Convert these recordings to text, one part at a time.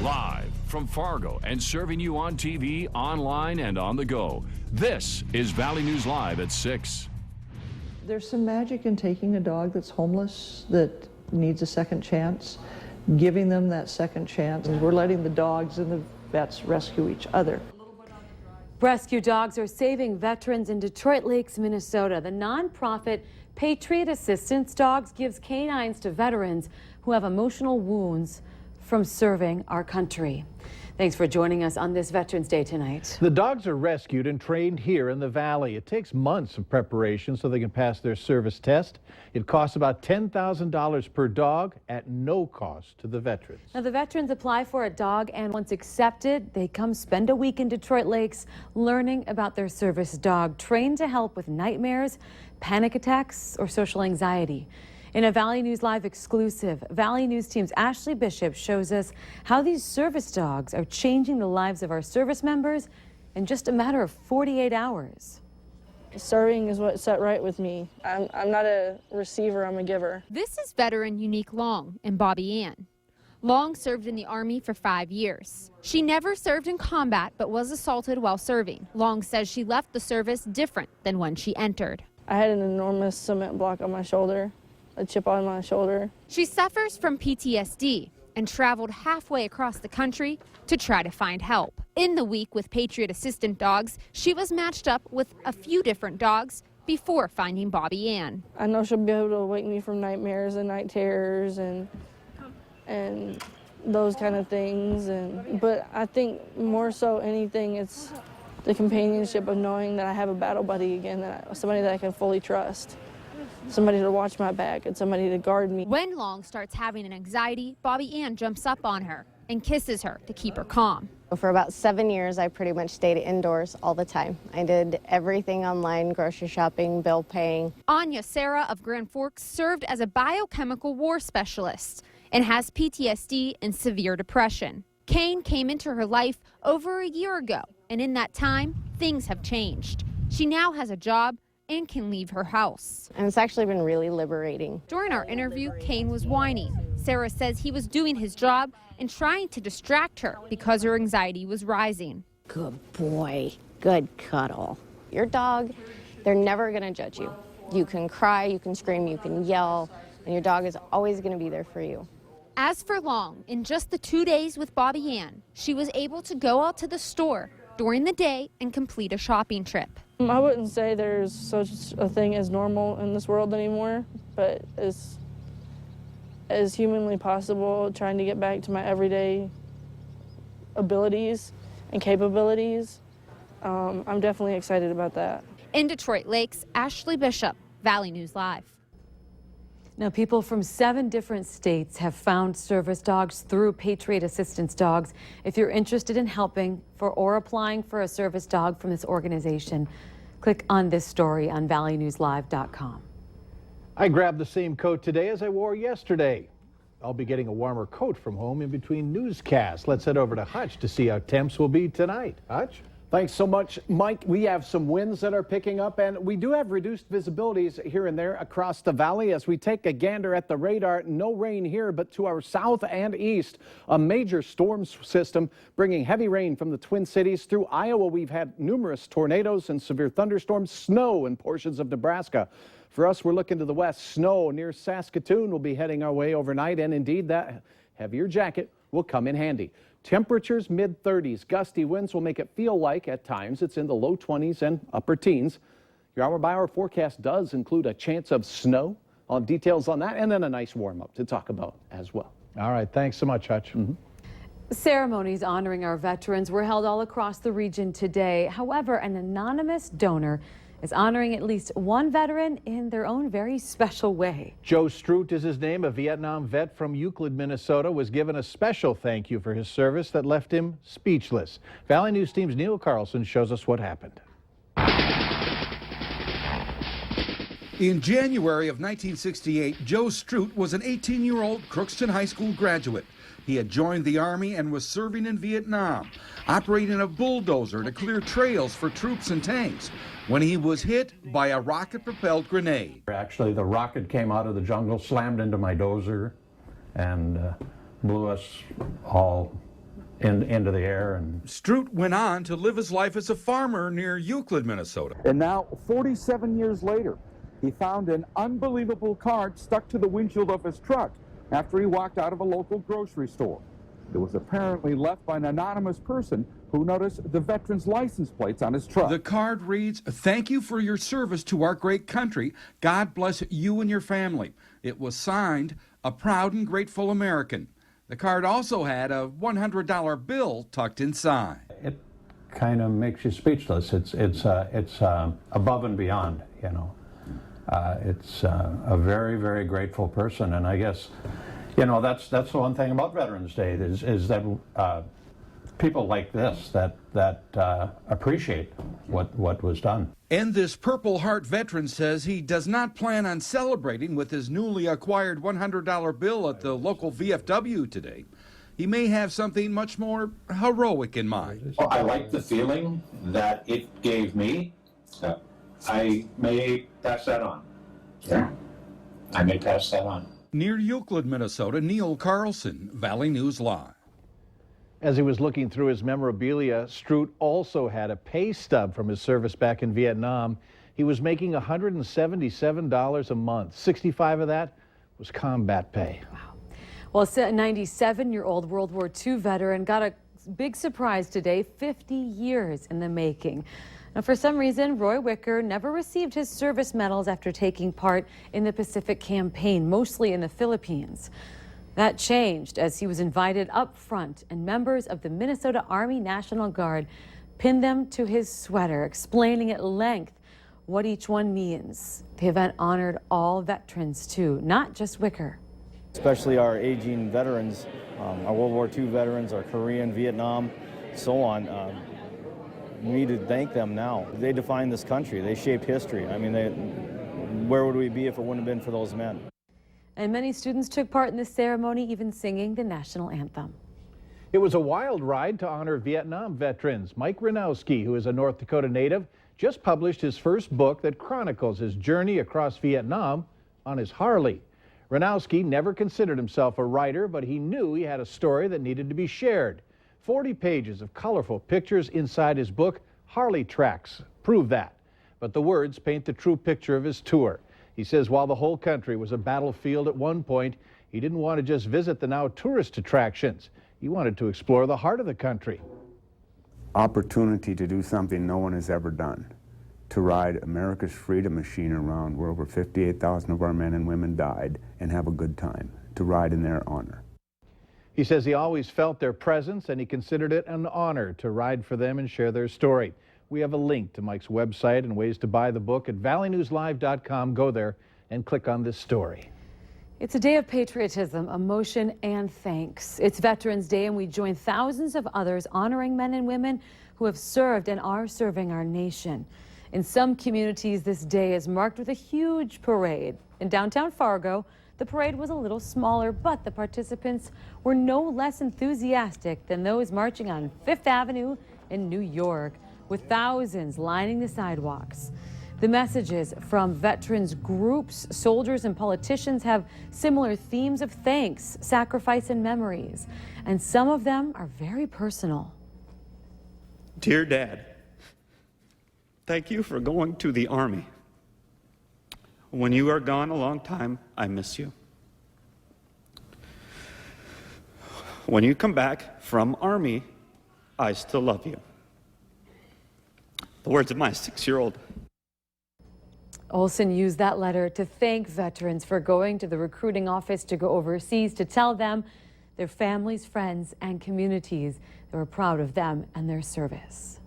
Live from Fargo and serving you on TV, online, and on the go. This is Valley News Live at 6. There's some magic in taking a dog that's homeless, that needs a second chance, giving them that second chance. And we're letting the dogs and the vets rescue each other. Rescue dogs are saving veterans in Detroit Lakes, Minnesota. The nonprofit Patriot Assistance Dogs gives canines to veterans who have emotional wounds from serving our country. Thanks for joining us on this Veterans Day tonight. The dogs are rescued and trained here in the Valley. It takes months of preparation so they can pass their service test. It costs about $10,000 per dog at no cost to the veterans. Now, the veterans apply for a dog, and once accepted, they come spend a week in Detroit Lakes learning about their service dog, trained to help with nightmares, panic attacks, or social anxiety. In a Valley News Live exclusive, Valley News Team's Ashley Bishop shows us how these service dogs are changing the lives of our service members in just a matter of 48 hours. Serving is what set right with me. I'm not a receiver, I'm a giver. This is veteran Unique Long and Bobby Ann. Long served in the Army for 5 years. She never served in combat but was assaulted while serving. Long says she left the service different than when she entered. I had an enormous cement block on my shoulder, a chip on my shoulder. She suffers from PTSD and traveled halfway across the country to try to find help. In the week with Patriot Assistant Dogs, she was matched up with a few different dogs before finding Bobby Ann. I know she'll be able to wake me from nightmares and night terrors and those kind of things. But I think more so anything, it's the companionship of knowing that I have a battle buddy again, somebody that I can fully trust. Somebody to watch my back and somebody to guard me. When Long starts having an anxiety, Bobby Ann jumps up on her and kisses her to keep her calm. For about 7 years, I pretty much stayed indoors all the time. I did everything online, grocery shopping, bill paying. Anya Sarah of Grand Forks served as a biochemical war specialist and has PTSD and severe depression. Kane came into her life over a year ago, and in that time, things have changed. She now has a job and can leave her house. And it's actually been really liberating. During our interview, Kane was whining. Sarah says he was doing his job and trying to distract her because her anxiety was rising. Good boy, good cuddle. Your dog, they're never gonna judge you. You can cry, you can scream, you can yell, and your dog is always gonna be there for you. As for Long, in just the 2 days with Bobby Ann, she was able to go out to the store during the day and complete a shopping trip. I wouldn't say there's such a thing as normal in this world anymore, but as humanly possible, trying to get back to my everyday abilities and capabilities. I'm definitely excited about that. In Detroit Lakes, Ashley Bishop, Valley News Live. Now, people from 7 different states have found service dogs through Patriot Assistance Dogs. If you're interested in helping or applying for a service dog from this organization, click on this story on valleynewslive.com. I grabbed the same coat today as I wore yesterday. I'll be getting a warmer coat from home in between newscasts. Let's head over to Hutch to see how temps will be tonight. Hutch? Thanks so much, Mike. We have some winds that are picking up, and we do have reduced visibilities here and there across the valley. As we take a gander at the radar, no rain here, but to our south and east, a major storm system bringing heavy rain from the Twin Cities. Through Iowa, we've had numerous tornadoes and severe thunderstorms, snow in portions of Nebraska. For us, we're looking to the west. Snow near Saskatoon will be heading our way overnight, and indeed that heavier jacket will come in handy. Temperatures mid-30s. Gusty winds will make it feel like at times it's in the low 20s and upper teens. Your hour-by-hour forecast does include a chance of snow. On details on that, and then a nice warm-up to talk about as well. All right, thanks so much, Hutch. Ceremonies honoring our veterans were held all across the region today. However, an anonymous donor is honoring at least one veteran in their own very special way. Joe Stroot is his name. A Vietnam vet from Euclid, Minnesota, was given a special thank you for his service that left him speechless. Valley News Team's Neil Carlson shows us what happened. In January of 1968, Joe Stroot was an 18-year-old Crookston High School graduate. He had joined the Army and was serving in Vietnam, operating a bulldozer to clear trails for troops and tanks, when he was hit by a rocket-propelled grenade. Actually, the rocket came out of the jungle, slammed into my dozer, and blew us all into the air. And Strout went on to live his life as a farmer near Euclid, Minnesota. And now, 47 years later, he found an unbelievable card stuck to the windshield of his truck after he walked out of a local grocery store. It was apparently left by an anonymous person who noticed the veteran's license plates on his truck. The card reads, "Thank you for your service to our great country. God bless you and your family." It was signed, "A proud and grateful American." The card also had a $100 bill tucked inside. it kind of makes you speechless. It's above and beyond, you know. It's a very, very grateful person, and I guess, you know, that's the one thing about Veterans Day is that people like this that appreciate what was done. And this Purple Heart veteran says he does not plan on celebrating with his newly acquired $100 bill at the local VFW today. He may have something much more heroic in mind. Well, I like the feeling that it gave me. I may pass that on. Yeah, I may pass that on. Near Euclid, Minnesota, Neil Carlson, Valley News Live. As he was looking through his memorabilia, Strout also had a pay stub from his service back in Vietnam. He was making $177 a month. 65 of that was combat pay. Wow. Well, a 97-year-old World War II veteran got a big surprise today, 50 years in the making. Now, for some reason, Roy Wicker never received his service medals after taking part in the Pacific Campaign, mostly in the Philippines. That changed as he was invited up front, and members of the Minnesota Army National Guard pinned them to his sweater, explaining at length what each one means. The event honored all veterans, too, not just Wicker. Especially our aging veterans, our World War II veterans, our Korean, Vietnam, so on. We need to thank them now. They defined this country. They shaped history. I mean, where would we be if it wouldn't have been for those men? And many students took part in the ceremony, even singing the national anthem. It was a wild ride to honor Vietnam veterans. Mike Ranowski, who is a North Dakota native, just published his first book that chronicles his journey across Vietnam on his Harley. Ranowski never considered himself a writer, but he knew he had a story that needed to be shared. 40 pages of colorful pictures inside his book, Harley Tracks, prove that. But the words paint the true picture of his tour. He says while the whole country was a battlefield at one point, he didn't want to just visit the now tourist attractions. He wanted to explore the heart of the country. Opportunity to do something no one has ever done, to ride America's freedom machine around where over 58,000 of our men and women died and have a good time, to ride in their honor. He says he always felt their presence and he considered it an honor to ride for them and share their story. We have a link to Mike's website and ways to buy the book at valleynewslive.com. Go there and click on this story. It's a day of patriotism, emotion, and thanks. It's Veterans Day, and we join thousands of others honoring men and women who have served and are serving our nation. In some communities, this day is marked with a huge parade. In downtown Fargo, the parade was a little smaller, but the participants were no less enthusiastic than those marching on Fifth Avenue in New York, with thousands lining the sidewalks. The messages from veterans groups, soldiers, and politicians have similar themes of thanks, sacrifice, and memories, and some of them are very personal. Dear Dad, thank you for going to the Army. When you are gone a long time, I miss you. When you come back from Army, I still love you. The words of my 6-year-old. Olson used that letter to thank veterans for going to the recruiting office to go overseas, to tell them, their families, friends, and communities that were proud of them and their service.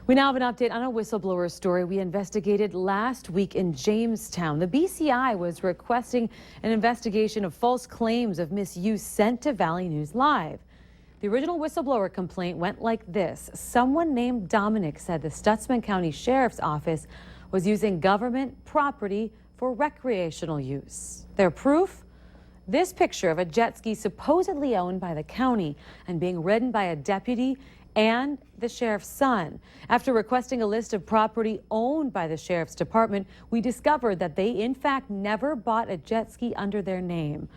We now have an update on a whistleblower story we investigated last week in Jamestown. The BCI was requesting an investigation of false claims of misuse sent to Valley News Live. The original whistleblower complaint went like this. Someone named Dominic said the Stutsman County Sheriff's Office was using government property for recreational use. Their proof? This picture of a jet ski supposedly owned by the county and being ridden by a deputy and the sheriff's son. After requesting a list of property owned by the sheriff's department, we discovered that they in fact never bought a jet ski under their name.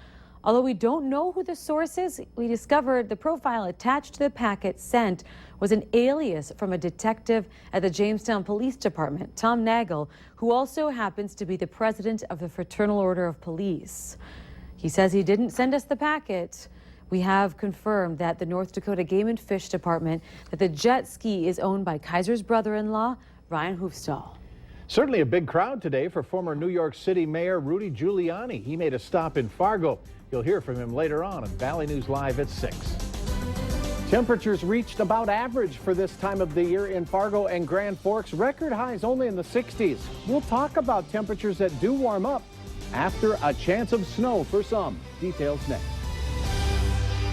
Although we don't know who the source is, we discovered the profile attached to the packet sent was an alias from a detective at the Jamestown Police Department, Tom Nagel, who also happens to be the president of the Fraternal Order of Police. He says he didn't send us the packet. We have confirmed that the North Dakota Game and Fish Department, that the jet ski is owned by Kaiser's brother-in-law, Ryan Hufstall. Certainly a big crowd today for former New York City Mayor Rudy Giuliani. He made a stop in Fargo. You'll hear from him later on Valley News Live at 6. Temperatures reached about average for this time of the year in Fargo and Grand Forks. Record highs only in the 60s. We'll talk about temperatures that do warm up after a chance of snow for some. Details next.